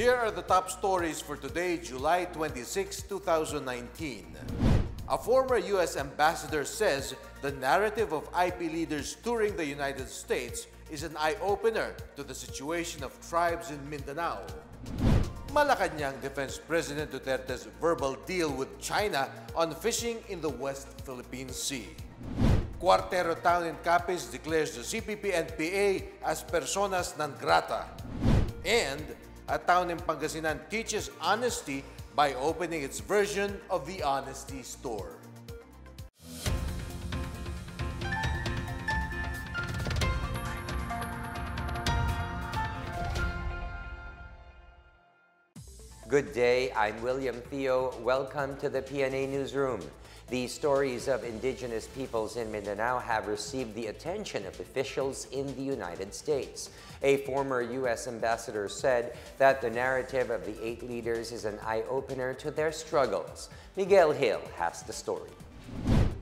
Here are the top stories for today, July 26, 2019. A former U.S. ambassador says the narrative of IP leaders touring the United States is an eye-opener to the situation of tribes in Mindanao. Malacanang Defense President Duterte's verbal deal with China on fishing in the West Philippine Sea. Cuartero town in Capiz declares the CPP-NPA as personas non grata. And a town in Pangasinan teaches honesty by opening its version of the Honesty Store. Good day, I'm William Theo. Welcome to the PNA Newsroom. The stories of indigenous peoples in Mindanao have received the attention of officials in the United States. A former U.S. ambassador said that the narrative of the 8 leaders is an eye-opener to their struggles. Miguel Hill has the story.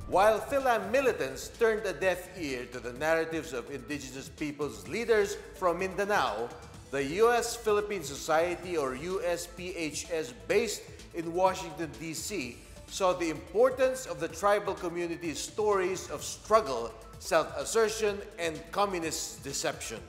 While Philam militants turned a deaf ear to the narratives of indigenous peoples leaders from Mindanao, the U.S.-Philippine Society, or USPHS, based in Washington, D.C., saw the importance of the tribal community's stories of struggle, self-assertion, and communist deception.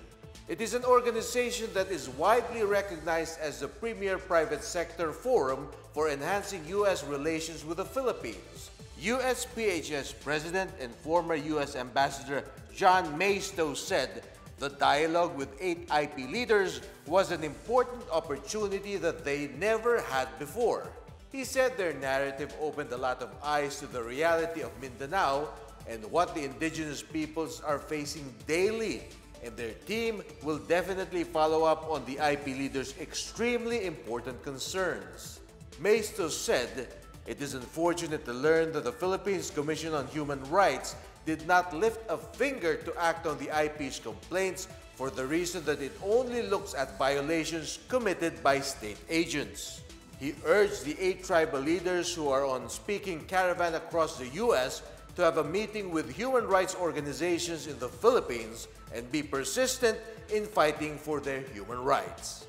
It is an organization that is widely recognized as the premier private sector forum for enhancing U.S. relations with the Philippines. USPHS President and former U.S. Ambassador John Maisto said the dialogue with 8 IP leaders was an important opportunity that they never had before. He said their narrative opened a lot of eyes to the reality of Mindanao and what the indigenous peoples are facing daily, and their team will definitely follow up on the IP leaders' extremely important concerns. Maisto said, "It is unfortunate to learn that the Philippines Commission on Human Rights did not lift a finger to act on the IP's complaints for the reason that it only looks at violations committed by state agents." He urged the 8 tribal leaders who are on speaking caravan across the U.S. to have a meeting with human rights organizations in the Philippines and be persistent in fighting for their human rights.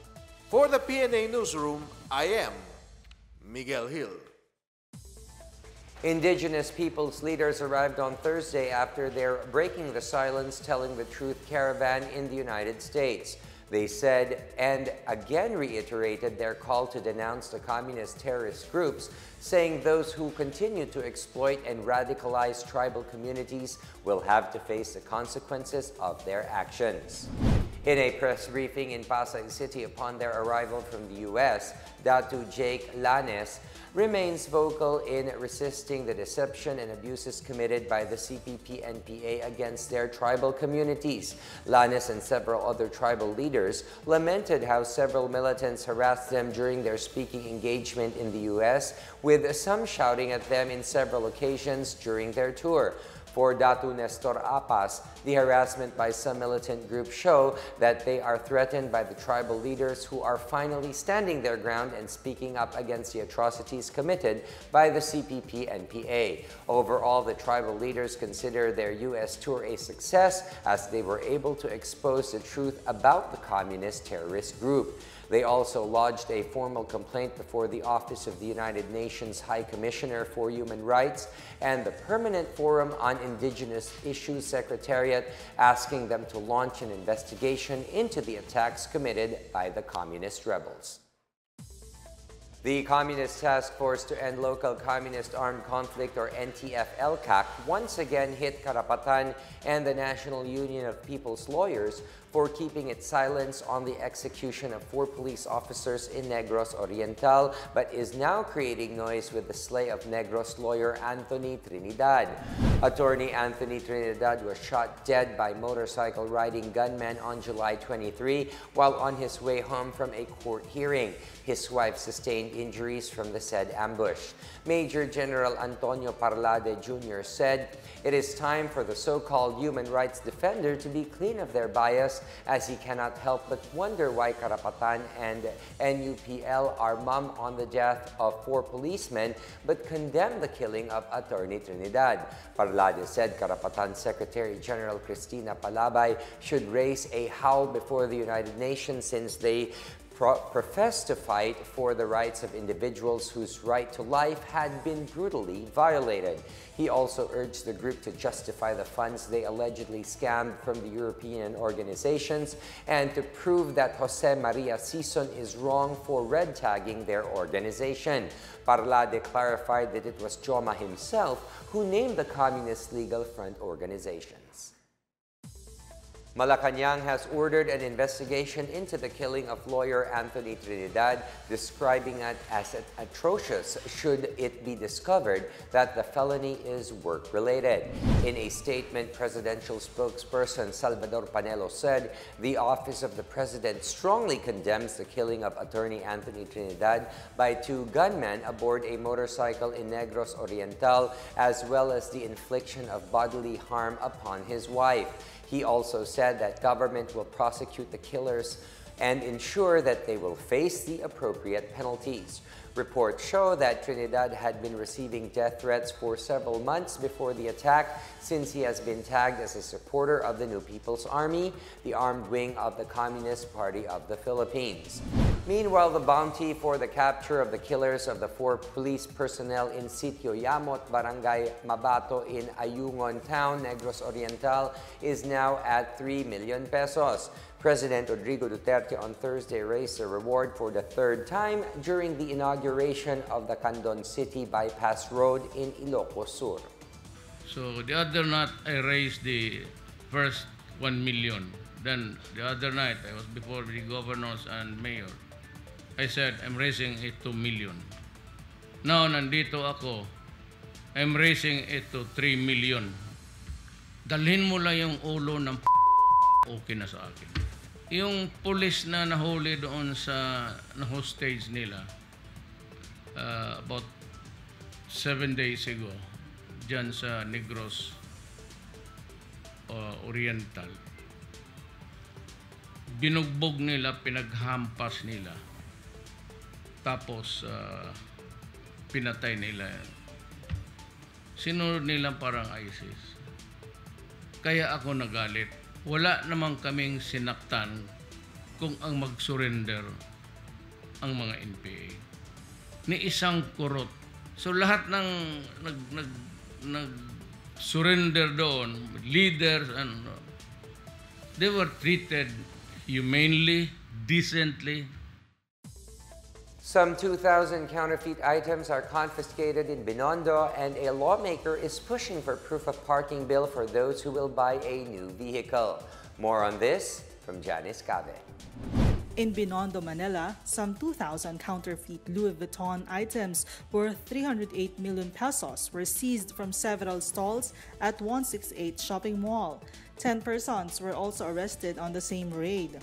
For the PNA Newsroom, I am Miguel Hill. Indigenous peoples leaders arrived on Thursday after their Breaking the Silence, Telling the Truth caravan in the United States. They said and again reiterated their call to denounce the communist terrorist groups, saying those who continue to exploit and radicalize tribal communities will have to face the consequences of their actions. In a press briefing in Pasay City upon their arrival from the U.S., Datu Jake Lanes remains vocal in resisting the deception and abuses committed by the CPP-NPA against their tribal communities. Lanes and several other tribal leaders lamented how several militants harassed them during their speaking engagement in the U.S., with some shouting at them in several occasions during their tour. For Datu Nestor Apas, the harassment by some militant groups show that they are threatened by the tribal leaders who are finally standing their ground and speaking up against the atrocities committed by the CPP-NPA. Overall, the tribal leaders consider their U.S. tour a success as they were able to expose the truth about the communist terrorist group. They also lodged a formal complaint before the Office of the United Nations High Commissioner for Human Rights and the Permanent Forum on Indigenous Issues Secretariat, asking them to launch an investigation into the attacks committed by the communist rebels. The Communist Task Force to End Local Communist Armed Conflict, or NTF-LCAC, once again hit Karapatan and the National Union of People's Lawyers for keeping its silence on the execution of 4 police officers in Negros Oriental, but is now creating noise with the slay of Negros lawyer Anthony Trinidad. Attorney Anthony Trinidad was shot dead by motorcycle-riding gunmen on July 23 while on his way home from a court hearing. His wife sustained injuries from the said ambush. Major General Antonio PRRD Jr. said, "It is time for the so-called human rights defender to be clean of their bias, as he cannot help but wonder why Karapatan and NUPL are mum on the death of 4 policemen but condemn the killing of Attorney Trinidad." PRRD said Karapatan Secretary General Cristina Palabay should raise a howl before the United Nations since they professed to fight for the rights of individuals whose right to life had been brutally violated. He also urged the group to justify the funds they allegedly scammed from the European organizations and to prove that Jose Maria Sison is wrong for red tagging their organization. PRRD clarified that it was Joma himself who named the Communist Legal Front organizations. Malacanang has ordered an investigation into the killing of lawyer Anthony Trinidad, describing it as atrocious should it be discovered that the felony is work-related. In a statement, presidential spokesperson Salvador Panelo said the Office of the President strongly condemns the killing of attorney Anthony Trinidad by two gunmen aboard a motorcycle in Negros Oriental, as well as the infliction of bodily harm upon his wife. He also said that government will prosecute the killers and ensure that they will face the appropriate penalties. Reports show that Trinidad had been receiving death threats for several months before the attack, since he has been tagged as a supporter of the New People's Army, the armed wing of the Communist Party of the Philippines. Meanwhile, the bounty for the capture of the killers of the 4 police personnel in Sitio Yamot, Barangay Mabato in Ayungon Town, Negros Oriental, is now at 3 million pesos. President Rodrigo Duterte on Thursday raised the reward for the 3rd time during the inauguration of the Candon City Bypass Road in Ilocos Sur. So the other night I raised the first 1 million. Then the other night, I was before the governors and mayor. I said, I'm raising it to 2 million. Now, nandito ako, I'm raising it to 3 million. Dalhin mo lang yung ulo ng okay na sa akin. Yung police na nahuli doon sa na-hostage nila, about 7 days ago, dyan sa Negros Oriental, binugbog nila, pinaghampas nila, tapos pinatay nila. Sinunod nila parang ISIS. Kaya ako nagalit. Wala namang kaming sinaktan kung ang mag-surrender ang mga NPA. Ni isang kurot. So lahat ng nag-surrender doon, leaders, and they were treated humanely, decently. Some 2,000 counterfeit items are confiscated in Binondo, and a lawmaker is pushing for proof of parking bill for those who will buy a new vehicle. More on this from Janice Cabe. In Binondo, Manila, some 2,000 counterfeit Louis Vuitton items worth 308 million pesos were seized from several stalls at 168 shopping mall. 10 persons were also arrested on the same raid.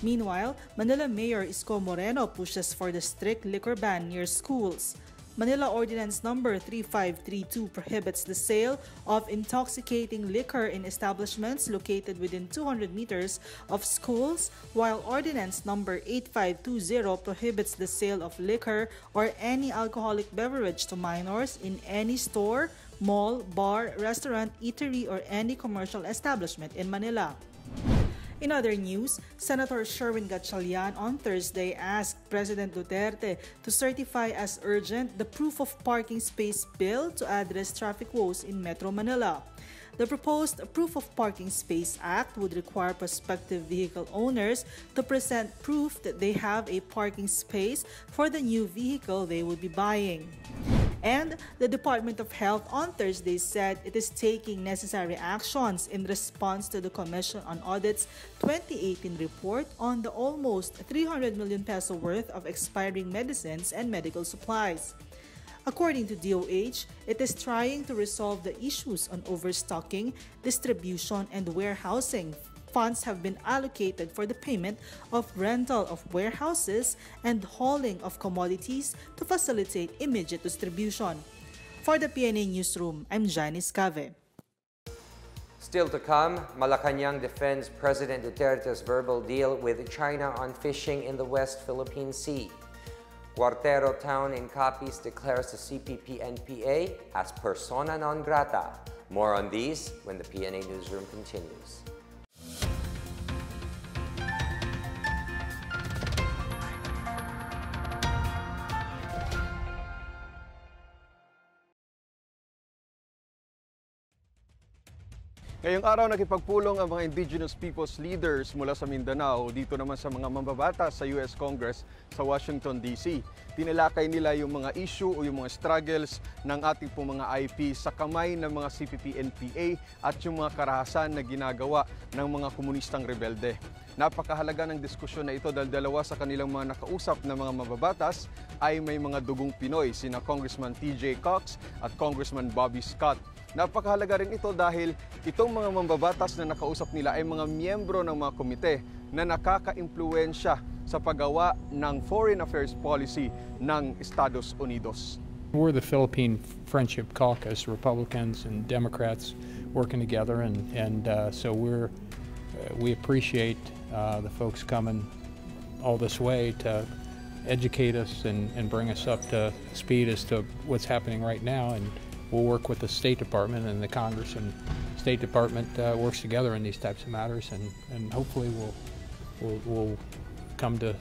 Meanwhile, Manila Mayor Isko Moreno pushes for the strict liquor ban near schools. Manila Ordinance Number 3532 prohibits the sale of intoxicating liquor in establishments located within 200 meters of schools, while Ordinance Number 8520 prohibits the sale of liquor or any alcoholic beverage to minors in any store, mall, bar, restaurant, eatery, or any commercial establishment in Manila. In other news, Senator Sherwin Gatchalian on Thursday asked President Duterte to certify as urgent the proof of parking space bill to address traffic woes in Metro Manila. The proposed Proof of Parking Space Act would require prospective vehicle owners to present proof that they have a parking space for the new vehicle they would be buying. And the Department of Health on Thursday said it is taking necessary actions in response to the Commission on Audit's 2018 report on the almost 300 million peso worth of expiring medicines and medical supplies. According to DOH, it is trying to resolve the issues on overstocking, distribution, and warehousing. Funds have been allocated for the payment of rental of warehouses and hauling of commodities to facilitate immediate distribution. For the PNA Newsroom, I'm Janice Cabe. Still to come, Malacanang defends President Duterte's verbal deal with China on fishing in the West Philippine Sea. Cuartero town in Capiz declares the CPP-NPA as persona non grata. More on these when the PNA Newsroom continues. Ngayong araw nakipagpulong ang mga indigenous peoples leaders mula sa Mindanao dito naman sa mga mambabatas sa US Congress sa Washington, D.C. Tinalakay nila yung mga issue o yung mga struggles ng ating pong mga IP sa kamay ng mga CPP-NPA at yung mga karahasan na ginagawa ng mga komunistang rebelde. Napakahalaga ng diskusyon na ito dahil dalawa sa kanilang mga nakausap na mga mababatas ay may mga dugong Pinoy, sina Congressman T.J. Cox at Congressman Bobby Scott. Napakahalaga rin ito dahil itong mga mambabatas na nakausap nila ay mga miyembro ng mga komite na nakaka-impluwensya sa paggawa ng foreign affairs policy ng Estados Unidos. We're the Philippine Friendship Caucus, Republicans and Democrats working together, and so we appreciate the folks coming all this way to educate us and bring us up to speed as to what's happening right now. And we'll work with the State Department, and the Congress and State Department works together in these types of matters, and hopefully we'll come to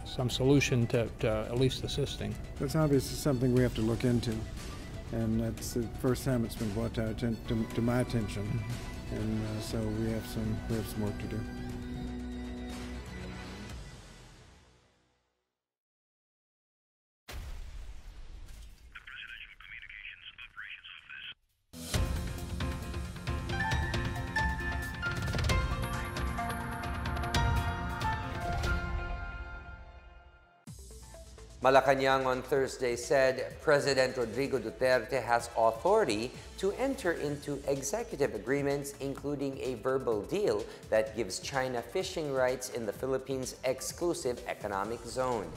some solution to at least assisting. That's obviously something we have to look into, and that's the first time it's been brought to my attention, and so we have some work to do. Malacanang on Thursday said President Rodrigo Duterte has authority to enter into executive agreements, including a verbal deal that gives China fishing rights in the Philippines' exclusive economic zone.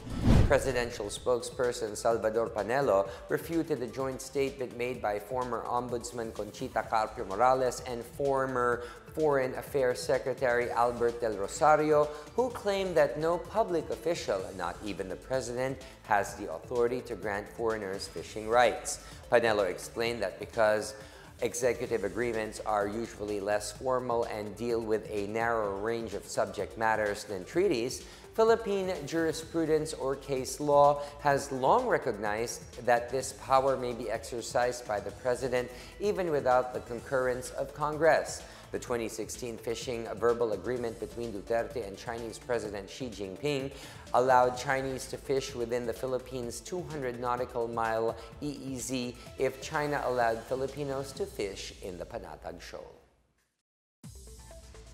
Presidential spokesperson Salvador Panelo refuted the joint statement made by former Ombudsman Conchita Carpio Morales and former Foreign Affairs Secretary Albert Del Rosario, who claimed that no public official, not even the president, has the authority to grant foreigners fishing rights. Panelo explained that because executive agreements are usually less formal and deal with a narrower range of subject matters than treaties, Philippine jurisprudence or case law has long recognized that this power may be exercised by the president even without the concurrence of Congress. The 2016 fishing verbal agreement between Duterte and Chinese President Xi Jinping allowed Chinese to fish within the Philippines' 200 nautical mile EEZ if China allowed Filipinos to fish in the Panatag Shoal.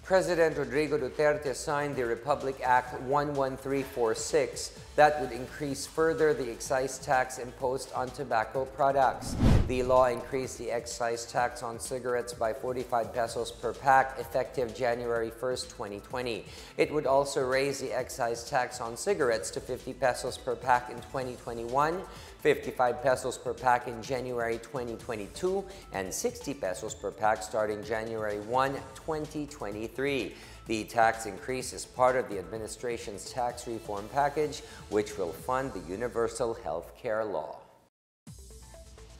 President Rodrigo Duterte signed the Republic Act 11346 that would increase further the excise tax imposed on tobacco products. The law increased the excise tax on cigarettes by 45 pesos per pack effective January 1st, 2020. It would also raise the excise tax on cigarettes to 50 pesos per pack in 2021, 55 pesos per pack in January 2022, and 60 pesos per pack starting January 1, 2023. The tax increase is part of the administration's tax reform package, which will fund the universal health care law.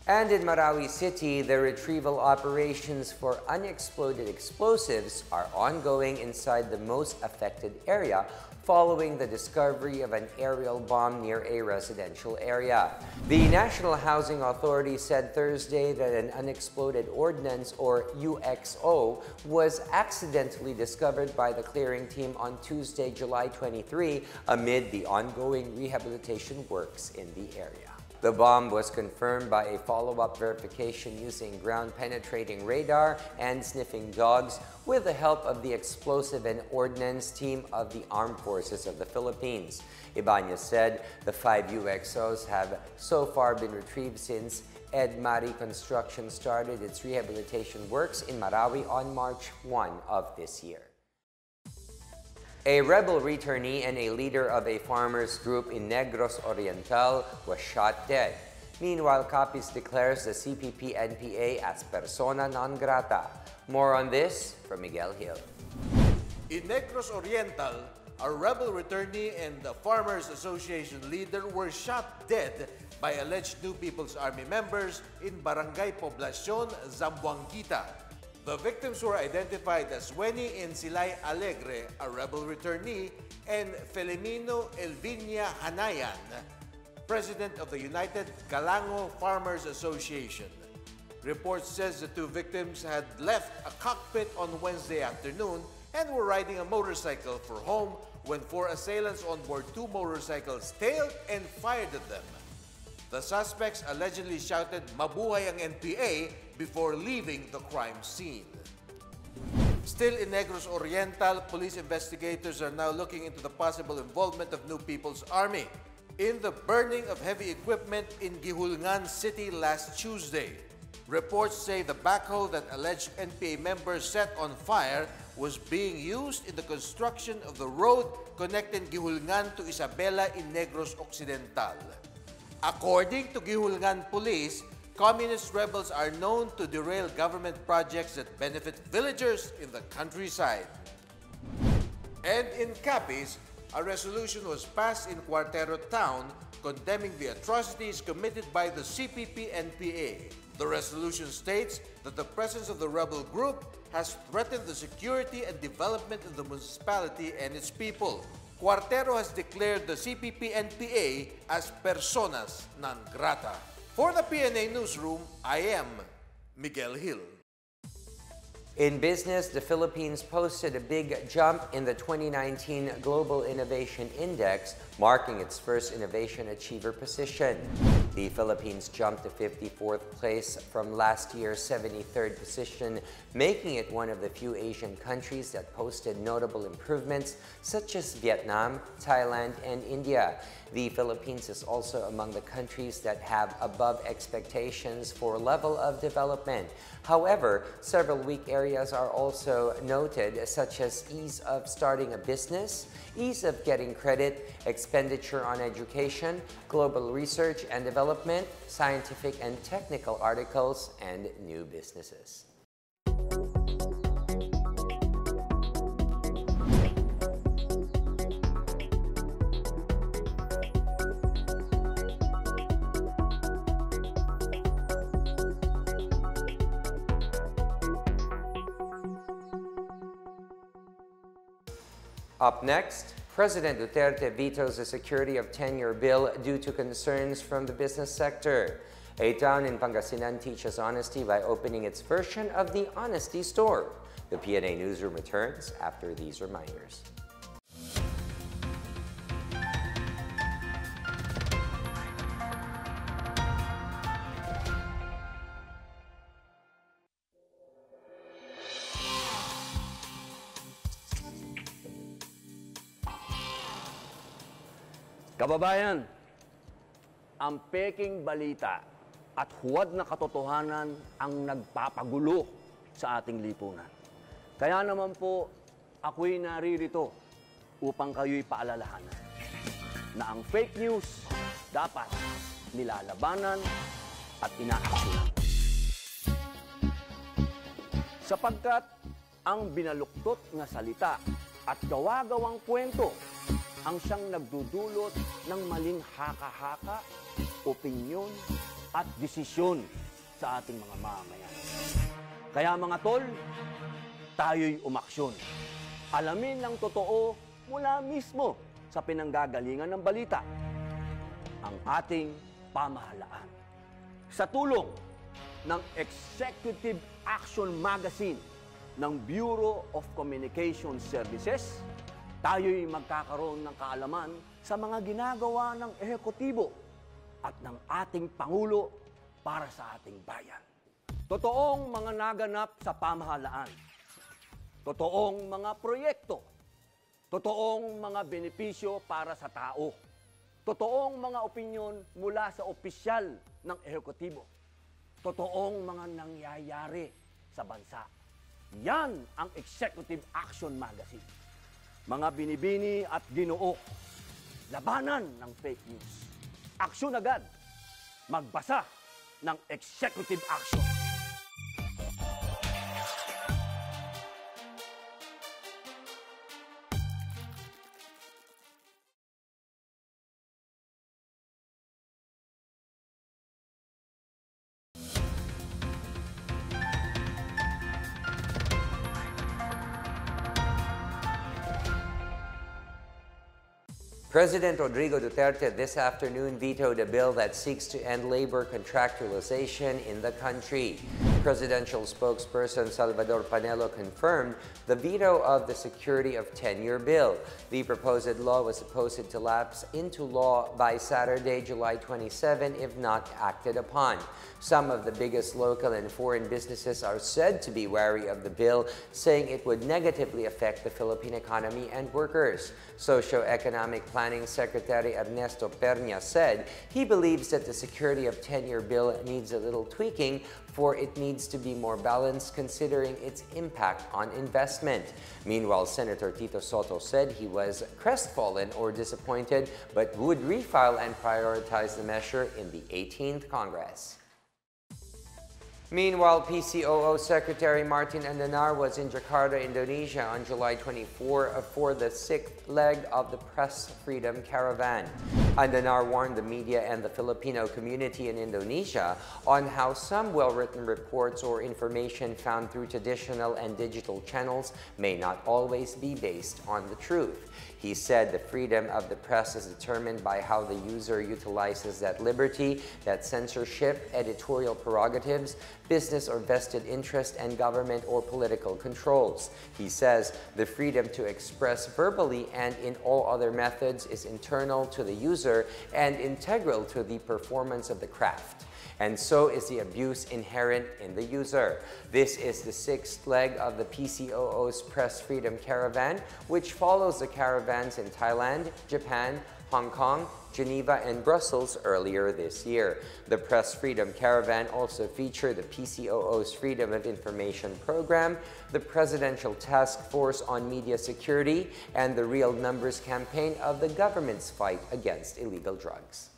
And in Marawi City, the retrieval operations for unexploded explosives are ongoing inside the most affected area following the discovery of an aerial bomb near a residential area. The National Housing Authority said Thursday that an unexploded ordnance, or UXO, was accidentally discovered by the clearing team on Tuesday, July 23, amid the ongoing rehabilitation works in the area. The bomb was confirmed by a follow-up verification using ground-penetrating radar and sniffing dogs with the help of the Explosive and Ordnance Team of the Armed Forces of the Philippines. Ibanez said the 5 UXOs have so far been retrieved since Ed Mari Construction started its rehabilitation works in Marawi on March 1 of this year. A rebel returnee and a leader of a farmers group in Negros Oriental was shot dead. Meanwhile, Capiz declares the CPP-NPA as persona non grata. More on this from Miguel Hill. In Negros Oriental, a rebel returnee and the Farmers Association leader were shot dead by alleged New People's Army members in Barangay Poblacion, Zamboanguita. The victims were identified as Weni Encilay Alegre, a rebel returnee, and Felimino Elvinia Hanayan, president of the United Galango Farmers Association. Reports says the two victims had left a cockpit on Wednesday afternoon and were riding a motorcycle for home when four assailants on board two motorcycles tailed and fired at them. The suspects allegedly shouted "Mabuhay ang NPA" before leaving the crime scene. Still in Negros Oriental, police investigators are now looking into the possible involvement of New People's Army in the burning of heavy equipment in Gihulngan City last Tuesday. Reports say the backhoe that alleged NPA members set on fire was being used in the construction of the road connecting Gihulngan to Isabela in Negros Occidental. According to Gihulngan Police, communist rebels are known to derail government projects that benefit villagers in the countryside. And in Capiz, a resolution was passed in Cuartero town condemning the atrocities committed by the CPP-NPA. The resolution states that the presence of the rebel group has threatened the security and development of the municipality and its people. Cuartero has declared the CPP-NPA as personas non grata. For the PNA Newsroom, I am Miguel Hill. In business, the Philippines posted a big jump in the 2019 Global Innovation Index, marking its first innovation achiever position. The Philippines jumped to 54th place from last year's 73rd position, making it one of the few Asian countries that posted notable improvements, such as Vietnam, Thailand, and India. The Philippines is also among the countries that have above expectations for level of development. However, several weak areas are also noted, such as ease of starting a business, ease of getting credit, expenditure on education, global research and development, scientific and technical articles, and new businesses. Up next, President Duterte vetoes the security of 10-year bill due to concerns from the business sector. A town in Pangasinan teaches honesty by opening its version of the Honesty Store. The PNA Newsroom returns after these reminders. Kababayan, ang peking balita at huwad na katotohanan ang nagpapagulo sa ating lipunan. Kaya naman po, ako'y naririto upang kayo'y paalalahanan na ang fake news dapat nilalabanan at inaaksyonan. Sapagkat ang binaluktot na salita at gawa-gawang kwento ang siyang nagdudulot ng maling haka-haka, opinyon at desisyon sa ating mga mamamayan. Kaya mga tol, tayo'y umaksyon. Alamin ang totoo mula mismo sa pinanggagalingan ng balita, ang ating pamahalaan. Sa tulong ng Executive Action Magazine ng Bureau of Communication Services, tayo'y magkakaroon ng kaalaman sa mga ginagawa ng ehekutibo at ng ating Pangulo para sa ating bayan. Totoong mga naganap sa pamahalaan, totoong mga proyekto, totoong mga benepisyo para sa tao, totoong mga opinyon mula sa opisyal ng ehekutibo, totoong mga nangyayari sa bansa. Yan ang Executive Action Magazine. Mga binibini at ginoo, labanan ng fake news. Aksyon agad, magbasa ng Executive Action. President Rodrigo Duterte this afternoon vetoed a bill that seeks to end labor contractualization in the country. Presidential spokesperson Salvador Panelo confirmed the veto of the Security of Tenure bill. The proposed law was supposed to lapse into law by Saturday, July 27, if not acted upon. Some of the biggest local and foreign businesses are said to be wary of the bill, saying it would negatively affect the Philippine economy and workers. Socio-Economic Planning Secretary Ernesto Perña said he believes that the Security of Tenure bill needs a little tweaking, for it needs to be more balanced considering its impact on investment. Meanwhile, Senator Tito Soto said he was crestfallen or disappointed, but would refile and prioritize the measure in the 18th Congress. Meanwhile, PCOO Secretary Martin Andanar was in Jakarta, Indonesia on July 24 for the 6th leg of the Press Freedom Caravan. Andanar warned the media and the Filipino community in Indonesia on how some well-written reports or information found through traditional and digital channels may not always be based on the truth. He said the freedom of the press is determined by how the user utilizes that liberty, that censorship, editorial prerogatives, business or vested interest, and government or political controls. He says the freedom to express verbally and in all other methods is internal to the user and integral to the performance of the craft. And so is the abuse inherent in the user. This is the 6th leg of the PCOO's Press Freedom Caravan, which follows the caravans in Thailand, Japan, Hong Kong, Geneva, and Brussels earlier this year. The Press Freedom Caravan also featured the PCOO's Freedom of Information Program, the Presidential Task Force on Media Security, and the Real Numbers campaign of the government's fight against illegal drugs.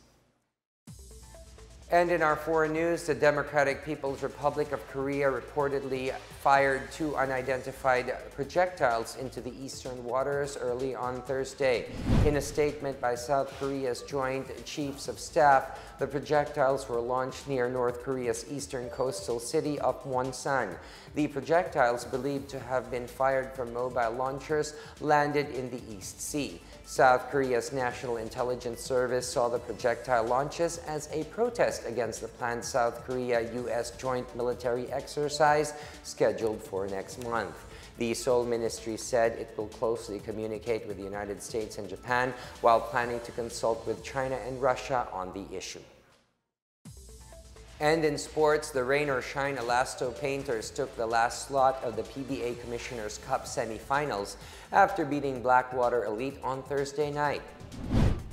And in our foreign news, the Democratic People's Republic of Korea reportedly fired 2 unidentified projectiles into the eastern waters early on Thursday. In a statement by South Korea's Joint Chiefs of Staff, the projectiles were launched near North Korea's eastern coastal city of Wonsan. The projectiles, believed to have been fired from mobile launchers, landed in the East Sea. South Korea's National Intelligence Service saw the projectile launches as a protest against the planned South Korea-US joint military exercise scheduled for next month. The Seoul Ministry said it will closely communicate with the United States and Japan while planning to consult with China and Russia on the issue. And in sports, the rain or shine Elasto Painters took the last slot of the PBA Commissioner's Cup semifinals after beating Blackwater Elite on Thursday night.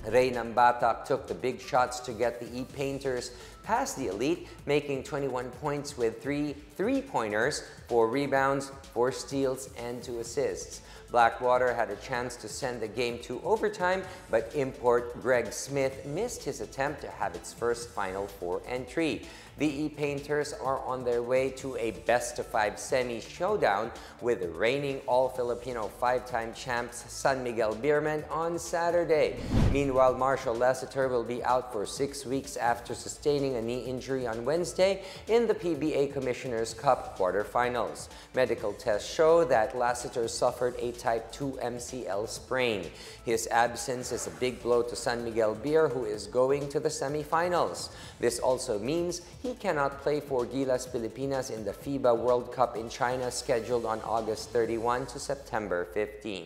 Ray Nambatak took the big shots to get the E-Painters past the Elite, making 21 points with 3 three-pointers, 4 rebounds, 4 steals, and 2 assists. Blackwater had a chance to send the game to overtime, but import Greg Smith missed his attempt to have its first Final Four entry. The E-Painters are on their way to a best-of-5 semi showdown with the reigning All-Filipino 5-time champs San Miguel Beermen on Saturday. Meanwhile, Marshall Lassiter will be out for 6 weeks after sustaining a knee injury on Wednesday in the PBA Commissioner's Cup quarterfinals. Medical tests show that Lassiter suffered a Type 2 MCL sprain. His absence is a big blow to San Miguel Beer, who is going to the semifinals. This also means he cannot play for Gilas Pilipinas in the FIBA World Cup in China, scheduled on August 31 to September 15.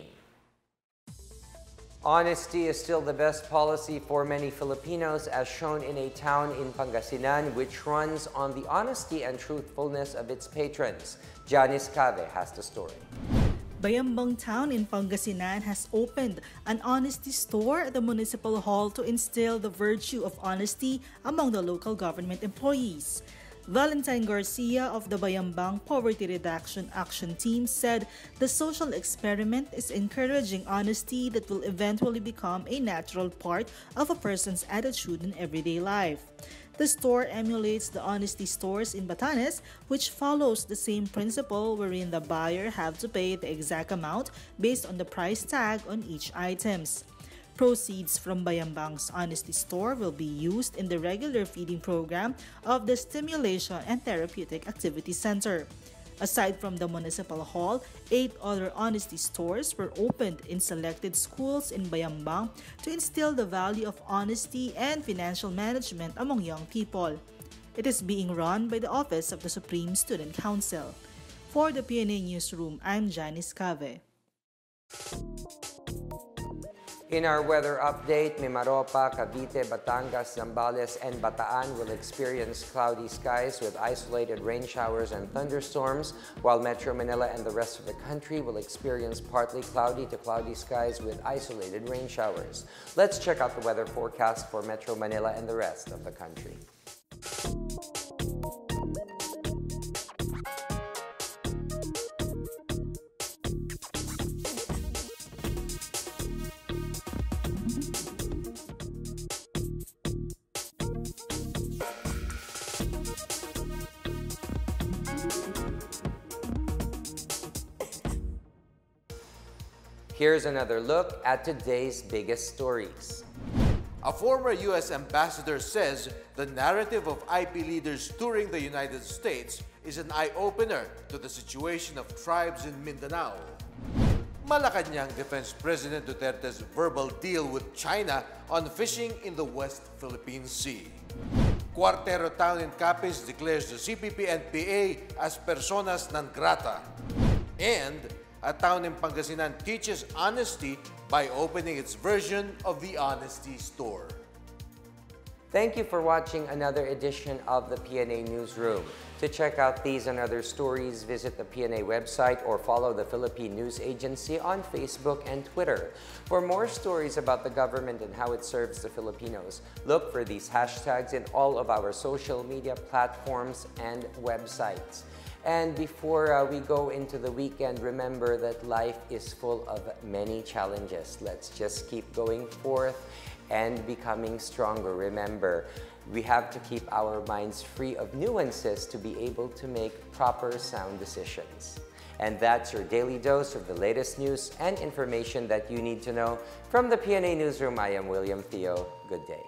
Honesty is still the best policy for many Filipinos, as shown in a town in Pangasinan which runs on the honesty and truthfulness of its patrons. Janice Cave has the story. Bayambang Town in Pangasinan has opened an honesty store at the municipal hall to instill the virtue of honesty among the local government employees. Valentine Garcia of the Bayambang Poverty Reduction Action Team said the social experiment is encouraging honesty that will eventually become a natural part of a person's attitude in everyday life. The store emulates the honesty stores in Batanes, which follows the same principle wherein the buyer have to pay the exact amount based on the price tag on each items. Proceeds from Bayambang's Honesty Store will be used in the regular feeding program of the Stimulation and Therapeutic Activity Center. Aside from the municipal hall, 8 other honesty stores were opened in selected schools in Bayambang to instill the value of honesty and financial management among young people. It is being run by the Office of the Supreme Student Council. For the PNA Newsroom, I'm Janice Cave. In our weather update, Mimaropa, Cavite, Batangas, Zambales, and Bataan will experience cloudy skies with isolated rain showers and thunderstorms, while Metro Manila and the rest of the country will experience partly cloudy to cloudy skies with isolated rain showers. Let's check out the weather forecast for Metro Manila and the rest of the country. Here's another look at today's biggest stories. A former U.S. ambassador says the narrative of IP leaders touring the United States is an eye-opener to the situation of tribes in Mindanao. Malacanang Defense President Duterte's verbal deal with China on fishing in the West Philippine Sea. Cuartero town in Capiz declares the CPP-NPA as personas non grata. And a town in Pangasinan teaches honesty by opening its version of the Honesty Store. Thank you for watching another edition of the PNA Newsroom. To check out these and other stories, visit the PNA website or follow the Philippine News Agency on Facebook and Twitter. For more stories about the government and how it serves the Filipinos, look for these hashtags in all of our social media platforms and websites. And before we go into the weekend, remember that life is full of many challenges. Let's just keep going forth and becoming stronger. Remember, we have to keep our minds free of nuances to be able to make proper, sound decisions. And that's your daily dose of the latest news and information that you need to know. From the PNA Newsroom, I am William Theo. Good day.